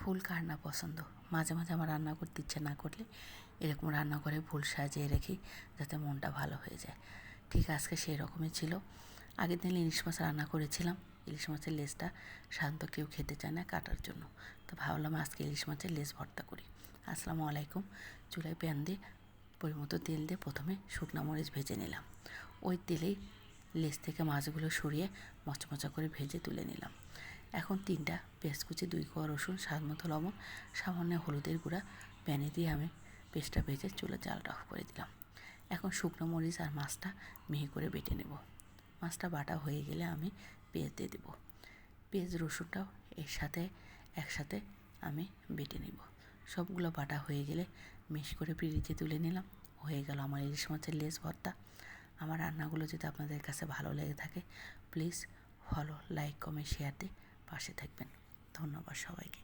ফুল কার না পছন্দ। মাঝে মাঝে আমার রান্না করতে ইচ্ছে না করলে এরকম রান্না করে ফুল সাজিয়ে রেখি যাতে মনটা ভালো হয়ে যায়। ঠিক আজকে সেই রকমই ছিল। আগের দিন ইলিশ মাছ রান্না করেছিলাম। ইলিশ মাছের লেজটা শান্ত কেউ খেতে চায় না কাটার জন্য, তো ভাবলাম আজকে ইলিশ মাছের লেজ ভর্তা করি। আসসালামু আলাইকুম। চুলায় প্যান দিয়ে পরিমতো তেল দিয়ে প্রথমে শুকনো মরিচ ভেজে নিলাম। ওই তেলেই লেজ থেকে মাছগুলো সরিয়ে মচমচা করে ভেজে তুলে নিলাম। এখন 3টা পেঁয়াজ কুচি, 2 কোয়া রসুন, স্বাদ মতো লবণ, সামান্য হলুদের গুঁড়া প্যানে দিয়ে আমি পেস্টটা ভেজে চুলা জালটা অফ করে দিলাম। এখন শুকনো মরিচ আর মাছটা মিহি করে বেটে নেব। মাছটা বাটা হয়ে গেলে আমি পেঁয়াজ দিয়ে দেবো। পেঁয়াজ রসুনটাও একসাথে আমি বেটে নেব। সবগুলো বাটা হয়ে গেলে মিশ করে ফ্রিজে তুলে নিলাম। হয়ে গেল আমার ইলিশ মাছের লেজ ভর্তা। আমার রান্নাগুলো যদি আপনাদের কাছে ভালো লেগে থাকে please follow, like, comment, share দিয়ে পাশে থাকবেন। ধন্যবাদ সবাইকে।